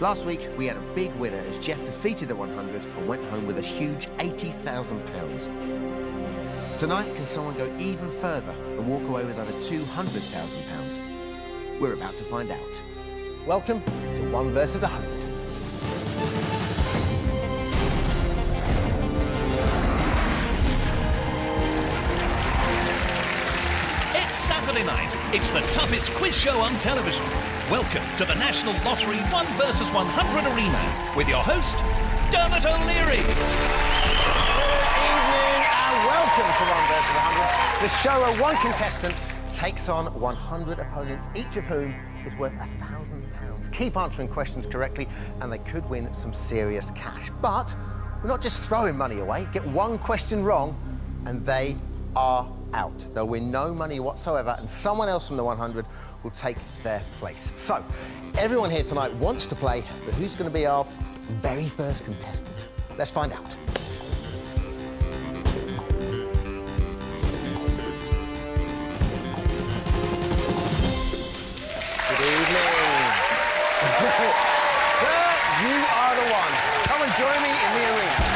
Last week, we had a big winner as Jeff defeated the 100 and went home with a huge £80,000. Tonight, can someone go even further and walk away with over £200,000? We're about to find out. Welcome to 1 versus 100. It's Saturday night. It's the toughest quiz show on television. Welcome to the National Lottery 1 versus 100 arena with your host, Dermot O'Leary. Good evening and welcome to 1 versus 100, the show where one contestant takes on 100 opponents, each of whom is worth £1,000. Keep answering questions correctly and they could win some serious cash. But we're not just throwing money away. Get one question wrong and they are out. They'll win no money whatsoever and someone else from the 100 will take their place. So, everyone here tonight wants to play, but who's going to be our very first contestant? Let's find out. Good evening. Sir, you are the one. Come and join me in the arena.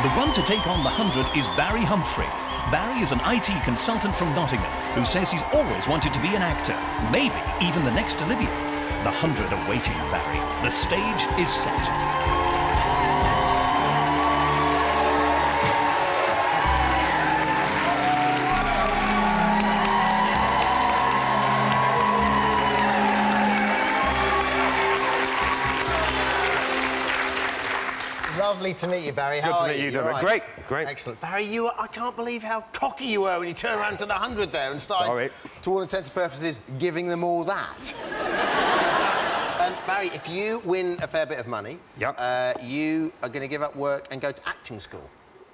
The one to take on the 100 is Barry Humphrey. Barry is an IT consultant from Nottingham who says he's always wanted to be an actor, maybe even the next Olivia. The 100 are waiting, Barry. The stage is set. Lovely to meet you, Barry. How Good are to meet you, Dermot. Right. Great, great. Excellent. Barry, I can't believe how cocky you were when you turned around to the 100 there and started, Sorry. to all intents and purposes, giving them all that. Barry, if you win a fair bit of money, Yep. You are going to give up work and go to acting school.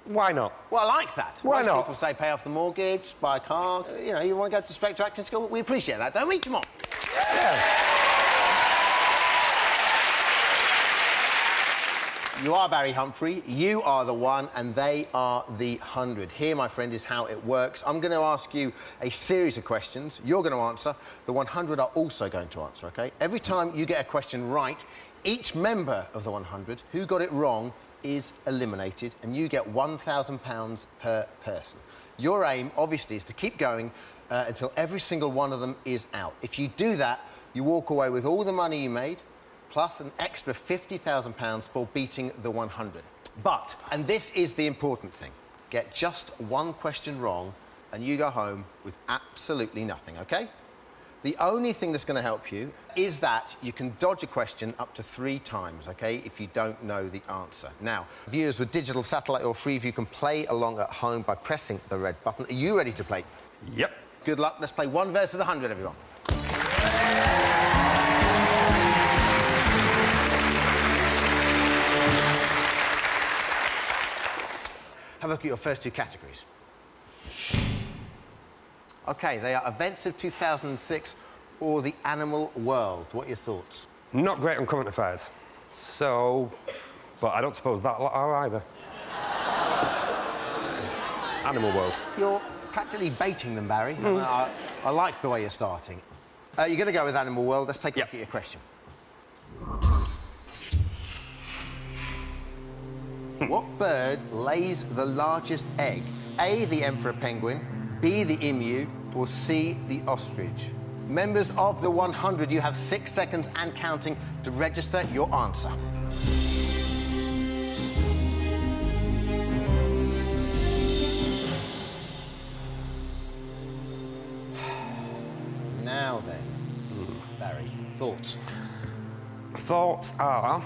Why not? Well, I like that. Why Most not? people say pay off the mortgage, buy a car. You know, you want to go straight to acting school? We appreciate that, don't we? Come on. Yeah. You are Barry Humphrey, you are the one, and they are the 100. Here, my friend, is how it works. I'm going to ask you a series of questions. You're going to answer. The 100 are also going to answer, OK? Every time you get a question right, each member of the 100 who got it wrong is eliminated, and you get £1,000 per person. Your aim, obviously, is to keep going until every single one of them is out. If you do that, you walk away with all the money you made, plus an extra £50,000 for beating the 100. But, and this is the important thing, get just one question wrong and you go home with absolutely nothing, OK? The only thing that's going to help you is that you can dodge a question up to 3 times, OK, if you don't know the answer. Now, viewers with digital, satellite or Freeview can play along at home by pressing the red button. Are you ready to play? Yep. Good luck. Let's play 1 versus 100, everyone. Have a look at your first 2 categories. OK, they are events of 2006 or the animal world. What are your thoughts? Not great on current affairs. So... But I don't suppose that lot are either. Animal world. You're practically baiting them, Barry. I like the way you're starting. You're going to go with animal world. Let's take a look at your question. What bird lays the largest egg? A, the emperor penguin, B, the emu, or C, the ostrich? Members of the 100, you have 6 seconds and counting to register your answer. Now then, Barry, thoughts? Thoughts are...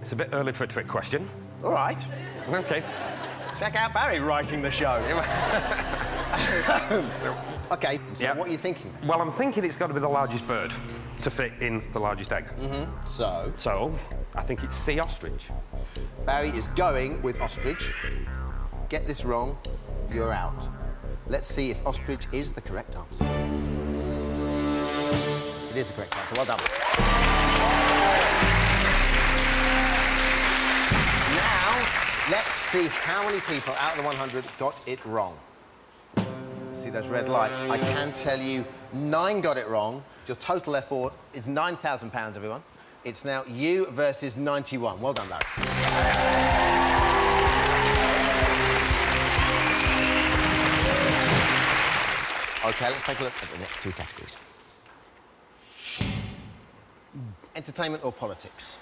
It's a bit early for a trick question. All right. OK. Check out Barry writing the show. OK, so what are you thinking? Well, I'm thinking it's got to be the largest bird to fit in the largest egg. So? So, I think it's C, ostrich. Barry is going with ostrich. Get this wrong, you're out. Let's see if ostrich is the correct answer. It is the correct answer. Well done. Now, let's see how many people out of the 100 got it wrong. See those red lights? I can tell you 9 got it wrong. Your total effort is £9,000, everyone. It's now you versus 91. Well done, Barry. OK, let's take a look at the next 2 categories. Entertainment or politics?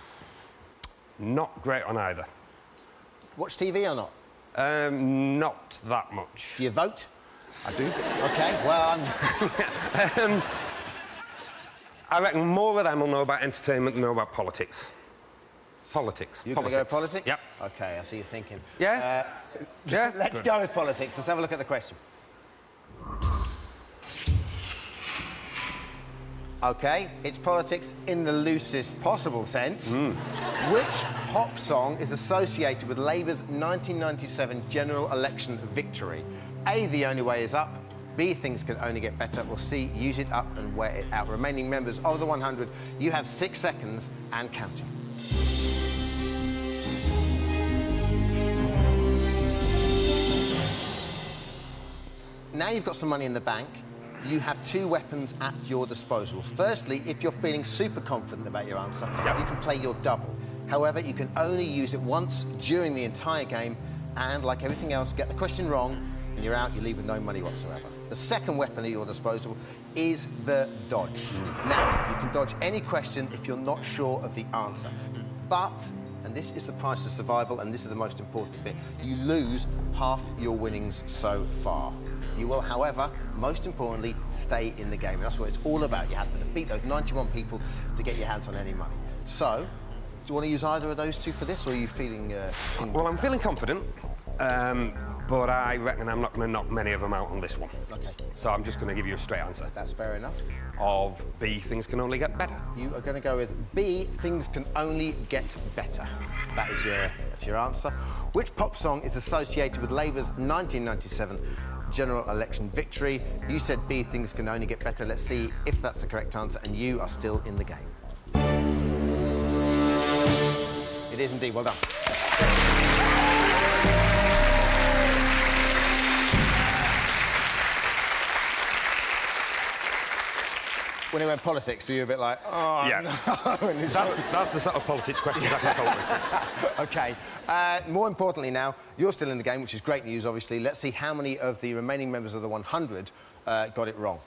Not great on either. Watch TV or not? Not that much. Do you vote? I do. OK, well, I reckon more of them will know about entertainment than know about politics. Politics. You're going to go with politics? Yep. OK, I see you thinking. Yeah? Yeah? Let's go with politics. Let's have a look at the question. OK, it's politics in the loosest possible sense. Which pop song is associated with Labour's 1997 general election victory? A, The Only Way Is Up. B, Things Can Only Get Better. Or C, Use It Up and Wear It Out. Remaining members of the 100, you have 6 seconds and counting. Now you've got some money in the bank. You have 2 weapons at your disposal. Firstly, if you're feeling super confident about your answer, you can play your double. However, you can only use it once during the entire game, and like everything else, get the question wrong, and you're out, you leave with no money whatsoever. The second weapon at your disposal is the dodge. Now, you can dodge any question if you're not sure of the answer. But, and this is the price of survival, and this is the most important bit, you lose half your winnings so far. You will, however, most importantly, stay in the game. And that's what it's all about. You have to defeat those 91 people to get your hands on any money. So, do you want to use either of those 2 for this, or are you feeling... Well, I'm feeling confident, but I reckon I'm not going to knock many of them out on this one. OK. So I'm just going to give you a straight answer. That's fair enough. Of B, Things Can Only Get Better. You are going to go with B, Things Can Only Get Better. That's your answer. Which pop song is associated with Labour's 1997 general election victory? You said B, Things Can Only Get Better. Let's see if that's the correct answer, and you are still in the game. It is indeed. Well done. When it went politics, were you a bit like, oh, yeah. No? That's the sort of politics questions I can cope with. OK. More importantly now, you're still in the game, which is great news, obviously. Let's see how many of the remaining members of the 100 got it wrong.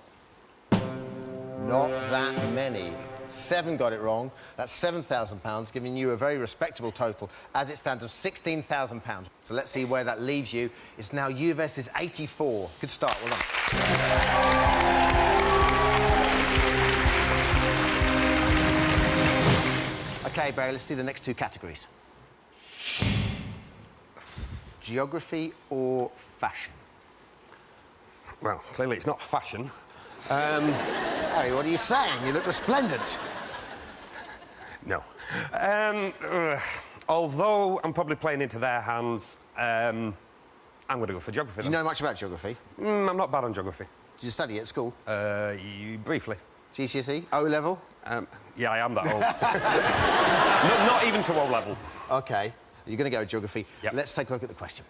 Not that many. 7 got it wrong. That's £7,000, giving you a very respectable total, as it stands, of £16,000. So let's see where that leaves you. It's now you versus 84. Good start. Well done. OK, Barry, let's do the next 2 categories. Geography or fashion? Well, clearly it's not fashion. Harry, what are you saying? You look resplendent. No. Although I'm probably playing into their hands, I'm going to go for geography. Do you know much about geography? I'm not bad on geography. Did you study at school? Briefly. GCSE? O-level? Yeah, I am that old. not even to O-level. OK. You're going to go with geography. Yep. Let's take a look at the question.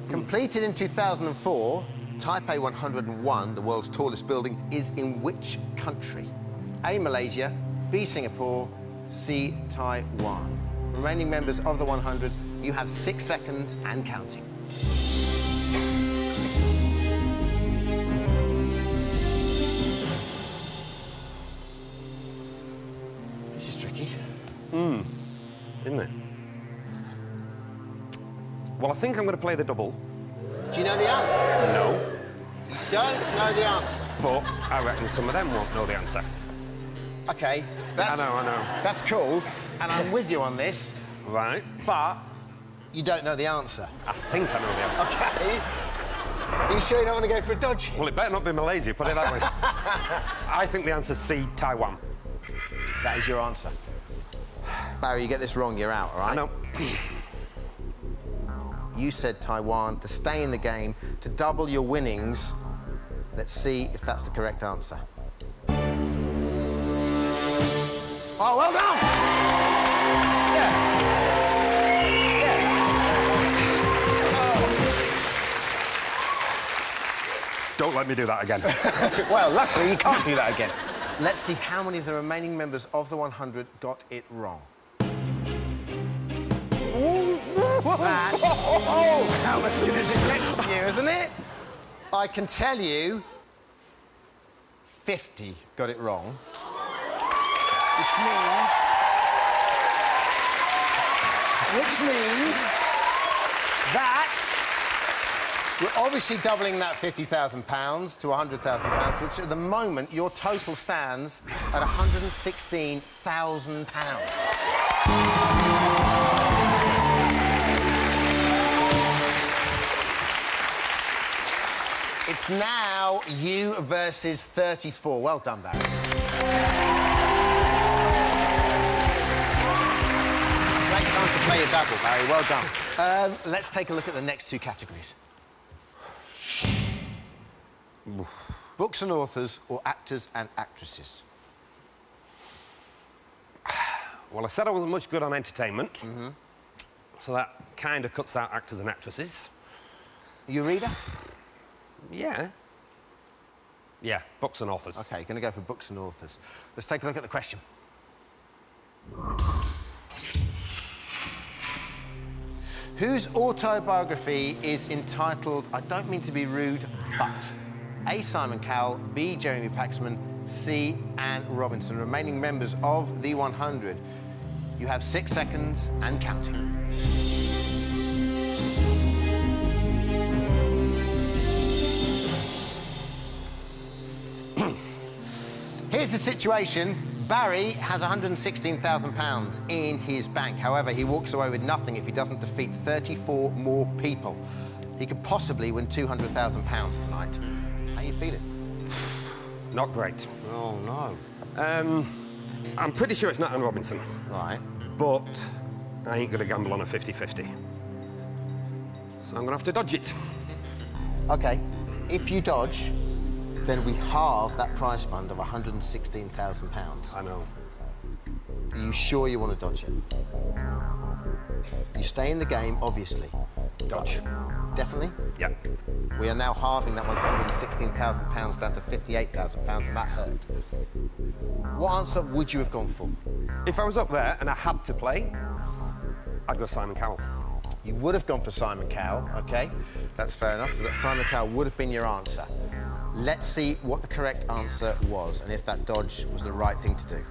Completed in 2004, Taipei 101, the world's tallest building, is in which country? A, Malaysia, B, Singapore, C, Taiwan. Remaining members of the 100, you have 6 seconds and counting. This is tricky. Isn't it? Well, I think I'm going to play the double. Do you know the answer? No. You don't know the answer. But I reckon some of them won't know the answer. OK, I know. That's cool, and I'm with you on this. Right. But you don't know the answer. I think I know the answer. OK. Are you sure you don't want to go for a dodge? Well, it better not be Malaysia, put it that way. I think the answer's C, Taiwan. That is your answer. Barry, you get this wrong, you're out, all right? I know. You said Taiwan to stay in the game, to double your winnings. Let's see if that's the correct answer. Oh, well done! Don't let me do that again. Well, luckily, you can't do that again. Let's see how many of the remaining members of the 100 got it wrong. That... how much good is it get from you, isn't it? I can tell you 50 got it wrong. Which means that we're obviously doubling that £50,000 to £100,000, which at the moment your total stands at £116,000. It's now you versus 34. Well done, Barry. Great time to play a double, Barry. Well done. Let's take a look at the next two categories. Books and authors or actors and actresses? Well, I said I wasn't much good on entertainment, so that kind of cuts out actors and actresses. Are you a reader? Yeah. Yeah, books and authors. OK, you're going to go for books and authors. Let's take a look at the question. Whose autobiography is entitled I Don't Mean to Be Rude, But? A. Simon Cowell, B. Jeremy Paxman, C. Anne Robinson. Remaining members of the 100. You have 6 seconds and counting. Here's the situation. Barry has £116,000 in his bank. However, he walks away with nothing if he doesn't defeat 34 more people. He could possibly win £200,000 tonight. How are you feeling? Not great. Oh, no. I'm pretty sure it's not Anne Robinson. Right. But I ain't gonna gamble on a 50-50. So I'm gonna have to dodge it. OK. If you dodge, then we halve that prize fund of £116,000. I know. Are you sure you want to dodge it? You stay in the game, obviously. Dodge. Definitely? Yeah. We are now halving that £116,000 down to £58,000, and that hurt. What answer would you have gone for? If I was up there and I had to play, I'd go Simon Cowell. You would have gone for Simon Cowell, OK? That's fair enough, so that Simon Cowell would have been your answer. Let's see what the correct answer was and if that dodge was the right thing to do.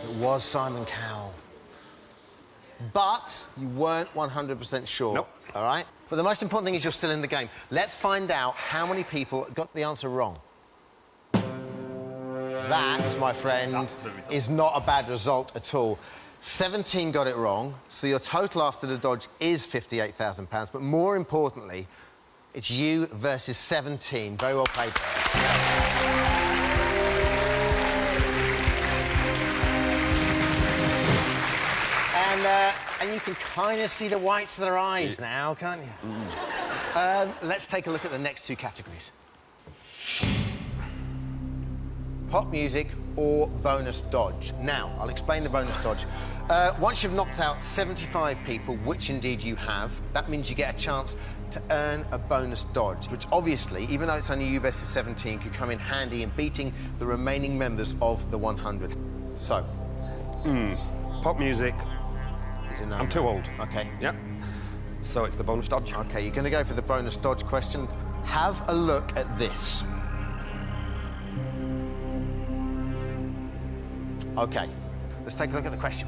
It was Simon Cowell. But you weren't 100% sure. Nope. All right? But the most important thing is you're still in the game. Let's find out how many people got the answer wrong. That, my friend, is not a bad result at all. 17 got it wrong, so your total after the dodge is £58,000. But more importantly, it's you versus 17. Very well played there. And you can kind of see the whites of their eyes now, can't you? Let's take a look at the next two categories. Pop music or bonus dodge. Now, I'll explain the bonus dodge. Once you've knocked out 75 people, which indeed you have, that means you get a chance to earn a bonus dodge, which obviously, even though it's only you versus 17, could come in handy in beating the remaining members of the 100. So... Pop music. I'm too old. OK. Yep. So it's the bonus dodge. OK, you're going to go for the bonus dodge question. Have a look at this. OK, let's take a look at the question.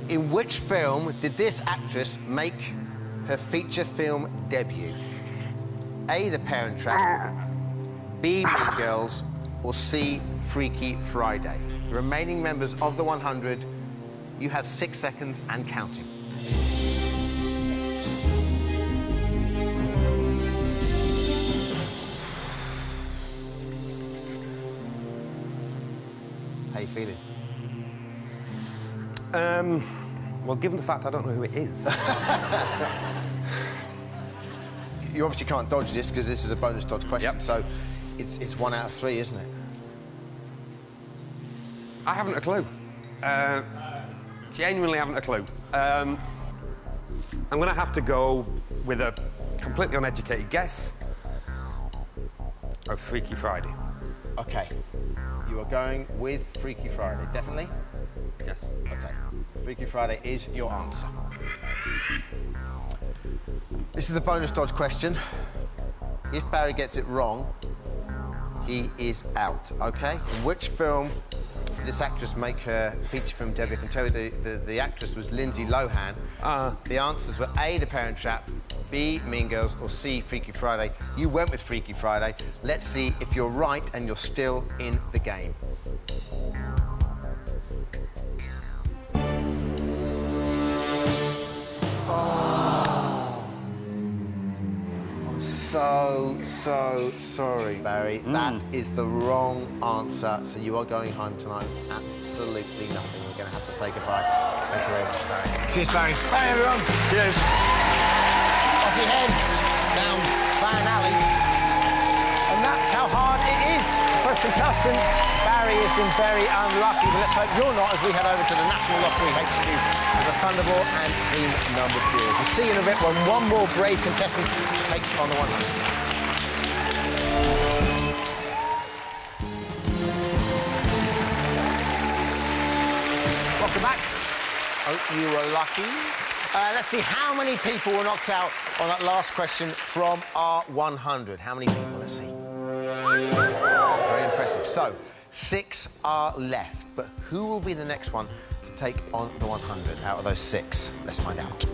In which film did this actress make her feature film debut? A, The Parent Trap, B, Mean Girls, or C, Freaky Friday? The remaining members of the 100, you have 6 seconds and counting. How you feeling? Well, given the fact I don't know who it is... you obviously can't dodge this because this is a bonus dodge question. Yep. So it's 1 out of 3, isn't it? I haven't a clue. Genuinely haven't a clue. I'm going to have to go with a completely uneducated guess of Freaky Friday. OK. You are going with Freaky Friday, definitely? Yes. OK. Freaky Friday is your answer. This is the bonus dodge question. If Barry gets it wrong, he is out, OK? In which film did this actress make her feature film debut? I can tell you the actress was Lindsay Lohan. The answers were A, The Parent Trap, B, Mean Girls, or C, Freaky Friday. You went with Freaky Friday. Let's see if you're right and you're still in the game. So sorry, Barry. That is the wrong answer. So you are going home tonight with absolutely nothing. We're going to have to say goodbye. Thank you very much, Barry. Cheers, Barry. Bye, everyone. Cheers. Off your heads, down Fan Alley. And that's how hard it is. First contestant, Barry, has been very unlucky, but let's hope you're not as we head over to the National Lottery HQ with the Thunderball and Team Number 2. We'll see you in a bit when one more brave contestant takes on the 100. Welcome back. Hope you were lucky. Let's see how many people were knocked out on that last question from our 100. How many people? Let's see. Very impressive. So, 6 are left, but who will be the next one to take on the 100 out of those 6? Let's find out.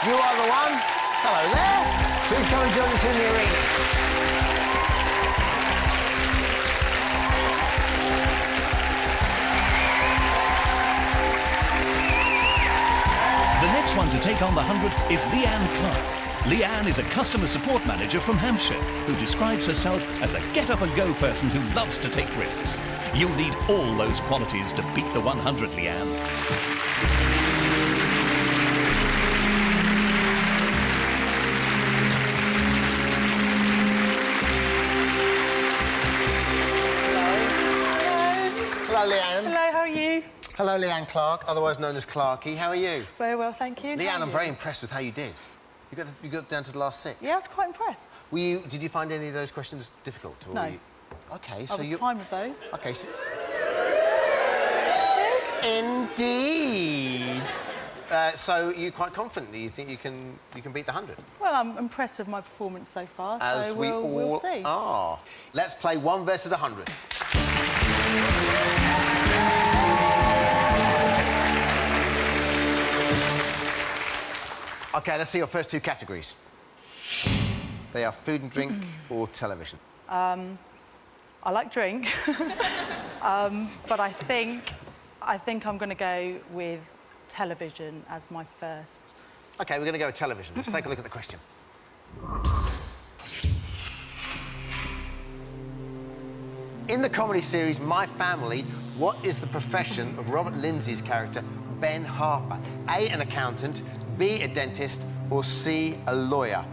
You are the one. Hello there. Please come and join us in the arena. The next one to take on the 100 is Leanne Clark. Leanne is a customer support manager from Hampshire who describes herself as a get-up-and-go person who loves to take risks. You'll need all those qualities to beat the 100, Leanne. Hello, Leanne. Hello, how are you? Hello, Leanne Clark, otherwise known as Clarky. How are you? Very well, thank you. Leanne, I'm very impressed with how you did. You got down to the last 6. Yeah, I was quite impressed. Did you find any of those questions difficult? Or No. were you... OK, so I was fine with those. OK, so... Indeed. So you're quite confident that you think you can beat the 100? Well, I'm impressed with my performance so far, As so we all we'll see. are. Let's play 1 versus 100. OK, let's see your first 2 categories. They are food and drink or television. I like drink, but I think I'm going to go with television as my first. OK, we're going to go with television. Let's take a look at the question. In the comedy series My Family, what is the profession of Robert Lindsay's character, Ben Harper? A, an accountant, B, a dentist, or C, a lawyer?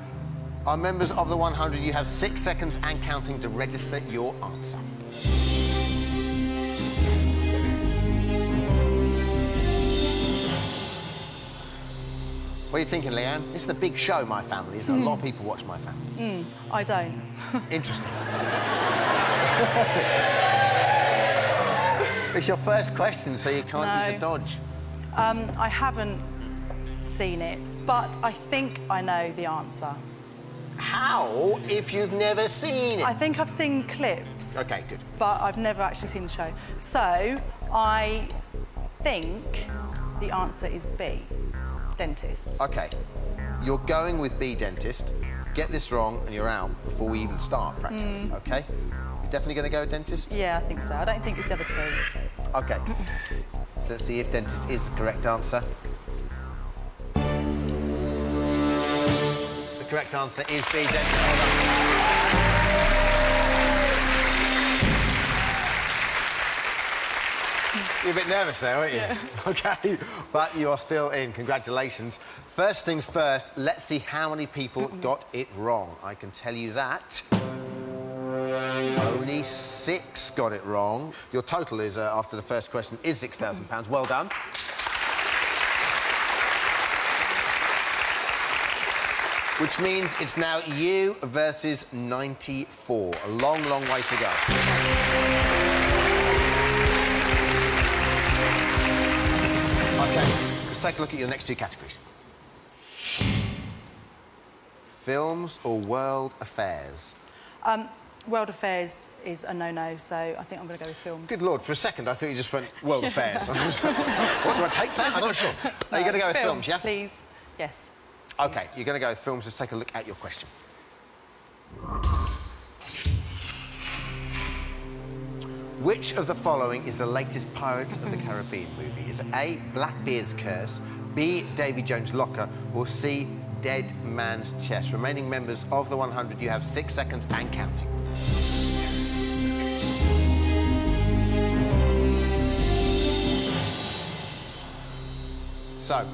Our members of the 100, you have 6 seconds and counting to register your answer. What are you thinking, Leanne? It's the big show, My Family, isn't it? A lot of people watch My Family. I don't. Interesting. It's your first question, so you can't use a dodge. I haven't seen it, but I think I know the answer. How if you've never seen it? I think I've seen clips. OK, good. But I've never actually seen the show. So I think the answer is B, dentist. OK. You're going with B, dentist. Get this wrong and you're out before we even start, practically, OK? You're definitely going to go with dentist? Yeah, I think so. I don't think it's the other 2. OK. Let's see if dentist is the correct answer. The correct answer is B, dentist. Well done. You're a bit nervous there, aren't you? Yeah. OK, but you are still in. Congratulations. First things first, let's see how many people got it wrong. I can tell you that only 6 got it wrong. Your total is, after the first question, is £6,000. Well done. Which means it's now you versus 94. A long, long way to go. OK, let's take a look at your next 2 categories. Films or world affairs? World affairs is a no-no, so I think I'm going to go with films. Good Lord, for a second I thought you just went world affairs. What, do I take that? I'm not sure. Are you going to go with films, yeah? Please, yes. OK, you're going to go with films. Let's take a look at your question. Which of the following is the latest Pirates of the Caribbean movie? Is it A, Blackbeard's Curse, B, Davy Jones' Locker, or C, Dead Man's Chest? Remaining members of the 100, you have 6 seconds and counting. So,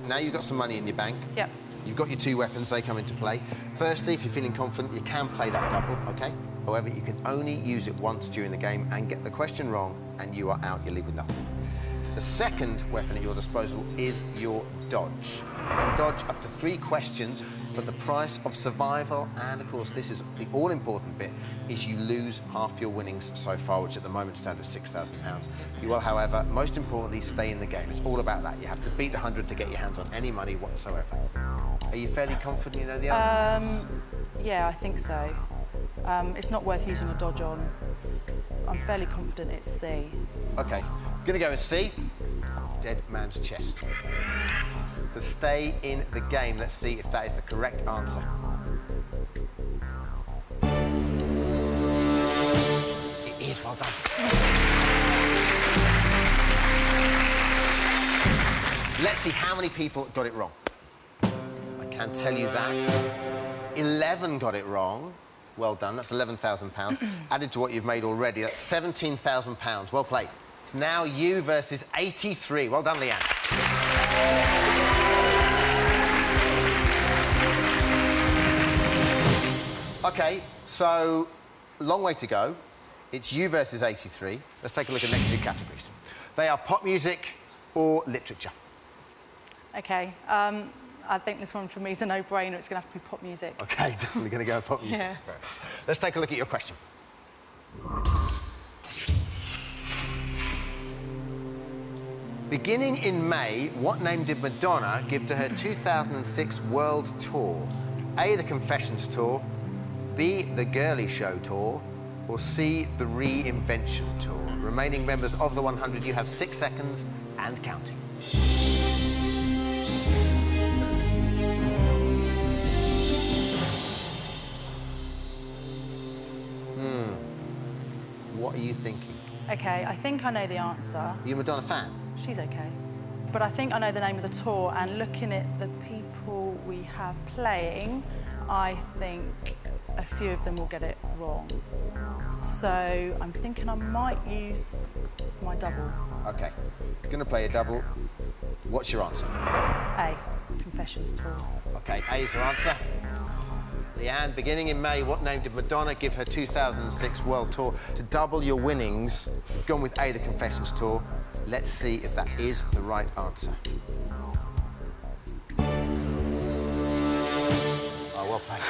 now you've got some money in your bank. Yep. You've got your 2 weapons, they come into play. Firstly, if you're feeling confident, you can play that double, OK? However, you can only use it once during the game and get the question wrong, and you are out, you leave with nothing. The second weapon at your disposal is your dodge. You can dodge up to 3 questions, but the price of survival, and of course this is the all-important bit, is you lose half your winnings so far, which at the moment stand at £6,000. You will, however, most importantly, stay in the game. It's all about that. You have to beat the 100 to get your hands on any money whatsoever. Are you fairly confident you know the answer? Yeah, I think so. It's not worth using a dodge on. I'm fairly confident it's C. OK, gonna go with C, Dead Man's Chest. To stay in the game, let's see if that is the correct answer. It is, well done. Let's see how many people got it wrong. I can tell you that 11 got it wrong. Well done, that's £11,000. Added to what you've made already, that's £17,000. Well played. It's now you versus 83. Well done, Leanne. OK, so, long way to go. It's you versus 83. Let's take a look at the next 2 categories. They are pop music or literature. OK, I think this one for me is a no-brainer. It's going to have to be pop music. OK, definitely going to go pop music. Yeah. Let's take a look at your question. Beginning in May, what name did Madonna give to her 2006 World Tour? A, the Confessions Tour, B, the Girly Show Tour, or C, the Reinvention Tour? Remaining members of the 100, you have 6 seconds and counting. What are you thinking? OK, I think I know the answer. Are you a Madonna fan? She's OK. But I think I know the name of the tour, and looking at the people we have playing, I think a few of them will get it wrong. So I'm thinking I might use my double. OK. Gonna play a double. What's your answer? A, Confessions Tour. OK, A is your answer. Leanne, beginning in May, what name did Madonna give her 2006 World Tour? To double your winnings, gone with A, the Confessions Tour. Let's see if that is the right answer. Oh, well played.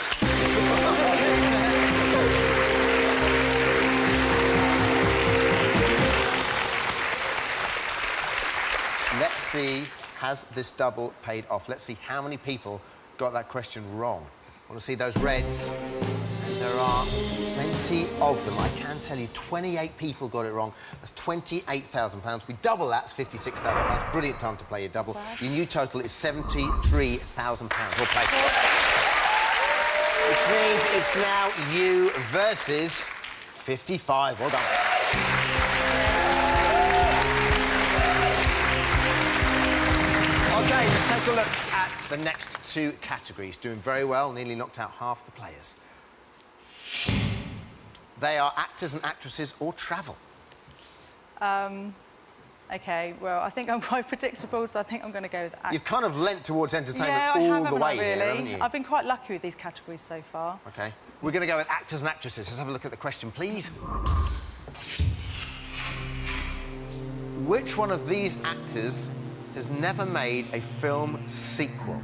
Let's see, has this double paid off? Let's see how many people got that question wrong. I want to see those reds. And there are plenty of them. I can tell you 28 people got it wrong. That's £28,000. We double that, it's £56,000. Brilliant time to play your double. Your new total is £73,000. Well played. Which means it's now you versus 55. Well done. OK, let's take a look at the next 2 categories. Doing very well, nearly knocked out half the players. They are actors and actresses or travel. OK, well, I think I'm quite predictable, so I think I'm going to go with actor. You've kind of lent towards entertainment Yeah, all the way really. here, haven't you? I've been quite lucky with these categories so far. OK. We're going to go with actors and actresses. Let's have a look at the question, please. Which one of these actors has never made a film sequel?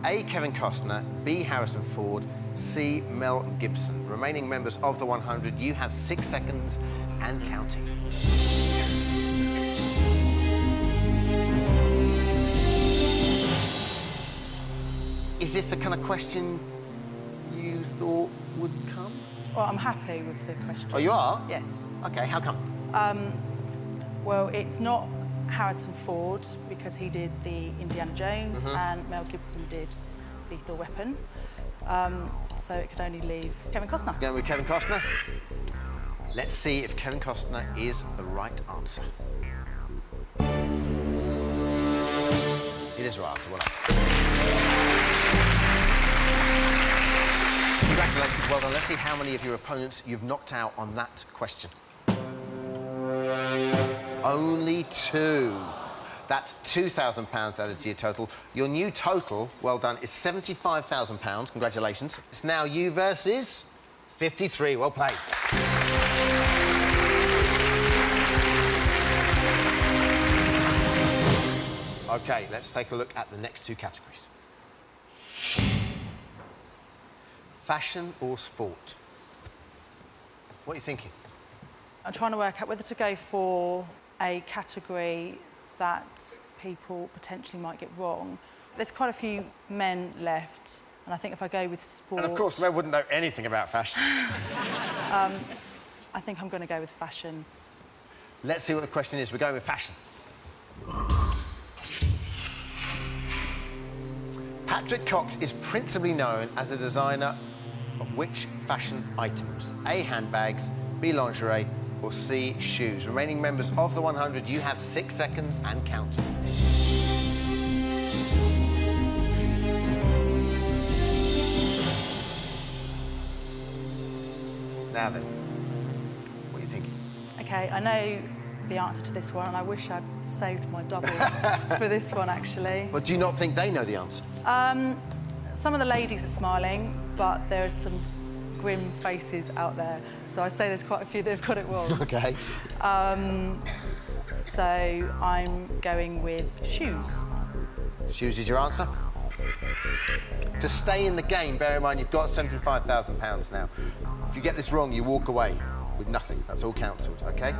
A. Kevin Costner, B. Harrison Ford, C. Mel Gibson. Remaining members of the 100, you have 6 seconds and counting. Is this the kind of question you thought would come? Well, I'm happy with the question. Oh, you are? Yes. OK, how come? Well, it's not Harrison Ford because he did the Indiana Jones and Mel Gibson did Lethal Weapon. So it could only leave Kevin Costner. Going with Kevin Costner. Let's see if Kevin Costner is the right answer. It is the right answer. Well done. Congratulations, well done. Let's see how many of your opponents you've knocked out on that question. Only 2. That's £2,000 added to your total. Your new total, well done, is £75,000. Congratulations. It's now you versus 53. Well played. OK, let's take a look at the next 2 categories. Fashion or sport? What are you thinking? I'm trying to work out whether to go for a category that people potentially might get wrong. There's quite a few men left, and I think if I go with sport... And of course, men wouldn't know anything about fashion. I think I'm going to go with fashion. Let's see what the question is. We're going with fashion. Patrick Cox is principally known as a designer of which fashion items? A. Handbags, B. Lingerie, or C. Shoes. Remaining members of the 100, you have 6 seconds and counting. Now then, what are you thinking? OK, I know the answer to this one, and I wish I'd saved my double for this one, actually. But do you not think they know the answer? Some of the ladies are smiling, but there are some grim faces out there. So I'd say there's quite a few that have got it wrong. OK. So I'm going with shoes. Shoes is your answer? To stay in the game, bear in mind you've got £75,000 now. If you get this wrong, you walk away with nothing. That's all cancelled, OK?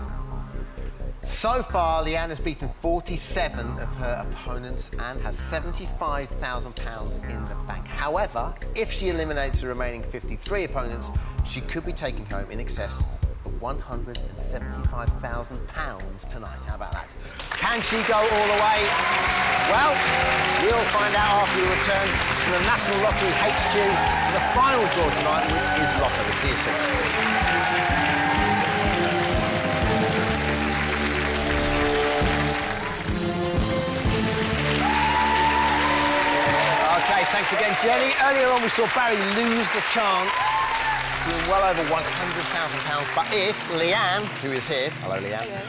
So far, Leanne has beaten 47 of her opponents and has £75,000 in the bank. However, if she eliminates the remaining 53 opponents, she could be taking home in excess of £175,000 tonight. How about that? Can she go all the way? Well, we'll find out after we return to the National Lottery HQ for the final draw tonight, which is Lotto. We'll see you soon. OK, thanks again, Jenny. Earlier on, we saw Barry lose the chance to win well over £100,000. But if Leanne, who is here, hello, Leanne,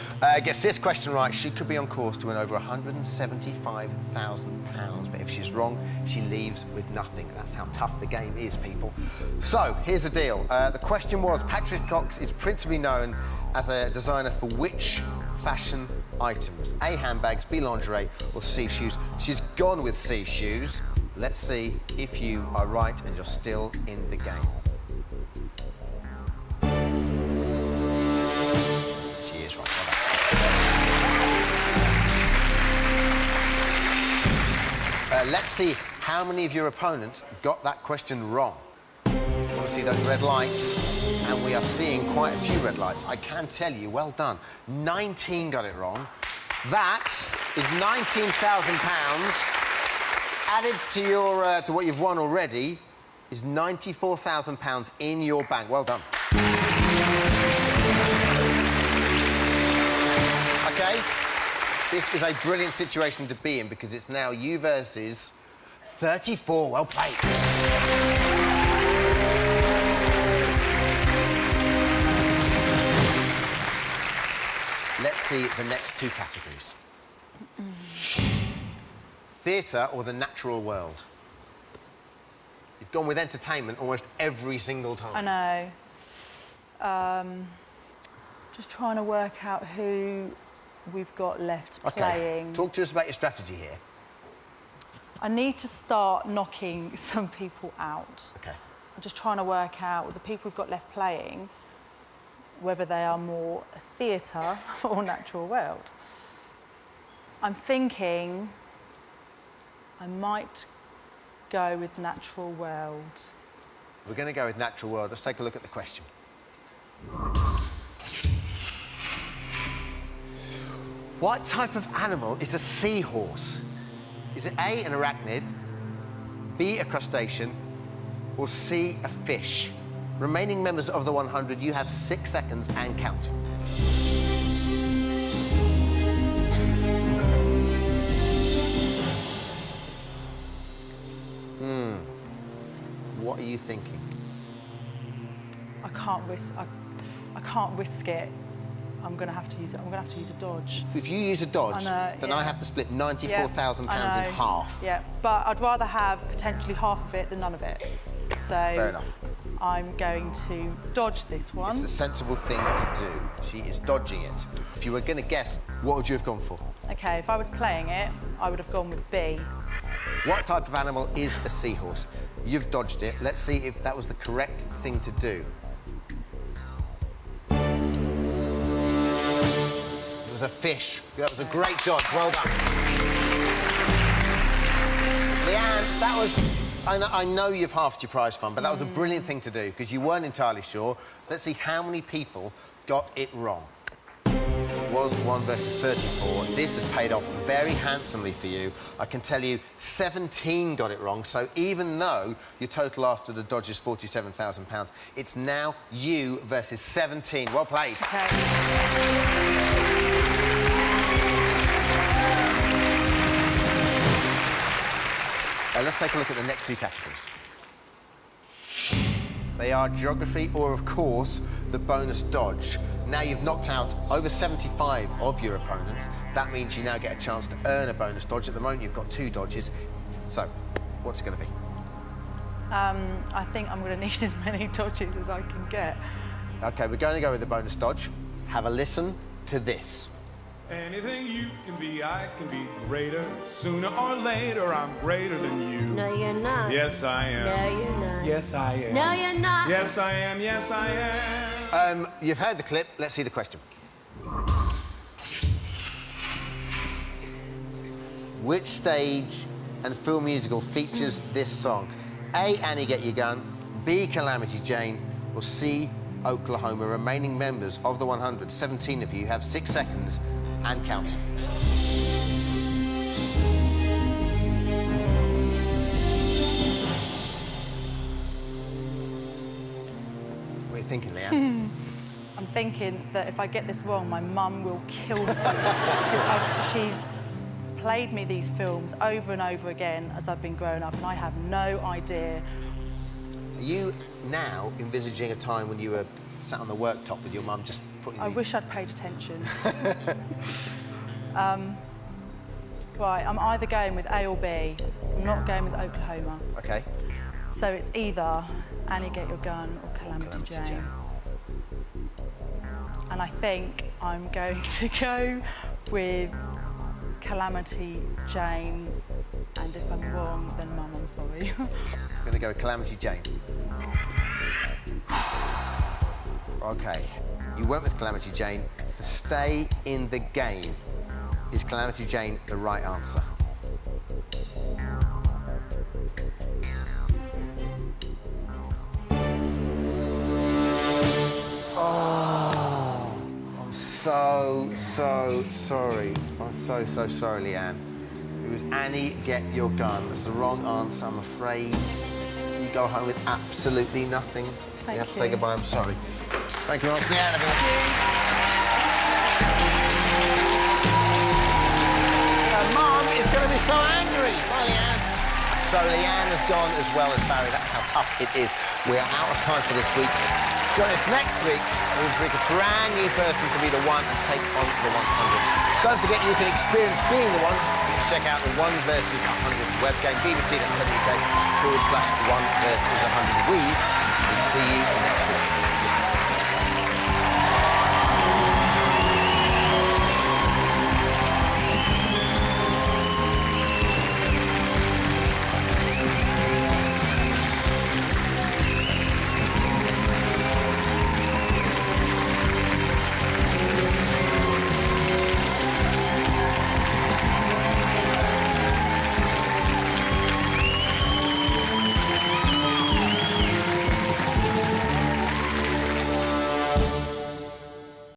gets this question right, she could be on course to win over £175,000. But if she's wrong, she leaves with nothing. That's how tough the game is, people. So, here's the deal. The question was, Patrick Cox is principally known as a designer for which fashion items? A. Handbags, B. Lingerie, or C. Shoes? She's gone with C. Shoes. Let's see if you are right and you're still in the game. She is right. Well done. Let's see how many of your opponents got that question wrong. I want to see those red lights, and we are seeing quite a few red lights. I can tell you, well done. 19 got it wrong. That is £19,000. Added to your to what you've won already is £94,000 in your bank. Well done. OK, this is a brilliant situation to be in because it's now you versus 34. Well played. Let's see the next two categories. Theatre or the natural world? You've gone with entertainment almost every single time. I know. Just trying to work out who we've got left playing. Talk to us about your strategy here. I need to start knocking some people out. Okay. I'm just trying to work out with the people we've got left playing whether they are more theatre or natural world. I'm thinking I might go with natural world. We're going to go with natural world. Let's take a look at the question. What type of animal is a seahorse? Is it A, an arachnid, B, a crustacean, or C, a fish? Remaining members of the 100, you have 6 seconds and counting. What are you thinking? I can't risk it. I'm going to have to use it. I'm going to have to use a dodge. If you use a dodge, then I have to split £94,000 in half. Yeah, but I'd rather have potentially half of it than none of it. So fair enough. I'm going to dodge this one. It's a sensible thing to do. She is dodging it. If you were going to guess, what would you have gone for? OK, if I was playing it, I would have gone with B. What type of animal is a seahorse? You've dodged it. Let's see if that was the correct thing to do. It was a fish. That was a great dodge. Well done. Leanne, that was... I know you've halved your prize fund, but that was a brilliant thing to do because you weren't entirely sure. Let's see how many people got it wrong. It was 1 versus 34. This has paid off very handsomely for you. I can tell you 17 got it wrong, so even though your total after the dodge is £47,000, it's now you versus 17. Well played. OK. Let's take a look at the next two categories. They are geography or, of course, the bonus dodge. Now you've knocked out over 75 of your opponents. That means you now get a chance to earn a bonus dodge. At the moment, you've got 2 dodges. So, what's it going to be? I think I'm going to need as many dodges as I can get. OK, we're going to go with the bonus dodge. Have a listen to this. Anything you can be, I can be greater. Sooner or later, I'm greater than you. No, you're not. Yes, I am. No, you're not. Yes, I am. No, you're not. Yes, I am. Yes, I am. You've heard the clip. Let's see the question. Which stage and film musical features this song? A, Annie Get Your Gun, B, Calamity Jane, or C, Oklahoma? Remaining members of the 100, 17 of you, have 6 seconds and counting. What are you thinking, Leanne? I'm thinking that if I get this wrong, my mum will kill me. Because she's played me these films over and over again as I've been growing up, and I have no idea. Are you now envisaging a time when you were sat on the worktop with your mum just putting... I wish I'd paid attention. Right, I'm either going with A or B. I'm not going with Oklahoma. OK. So it's either Annie Get Your Gun or Calamity Jane. And I think I'm going to go with Calamity Jane. And if I'm wrong, then Mum, I'm sorry. I'm going to go with Calamity Jane. OK. You went with Calamity Jane. To stay in the game, is Calamity Jane the right answer? Oh, I'm so sorry. I'm so sorry, Leanne. It was Annie Get Your Gun. That's the wrong answer, I'm afraid. You go home with absolutely nothing. Thank you have to you. say goodbye, I'm sorry. Thank you very much, Leanne, everyone. Mum is going to be so angry. Bye, Leanne. So Leanne has gone as well as Barry. That's how tough it is. We are out of time for this week. Join us next week when we pick a brand new person to be the one and take on the 100. Don't forget you can experience being the one. Check out the 1 versus 100 web game, bbc.co.uk/1 versus 100. We will see you next week.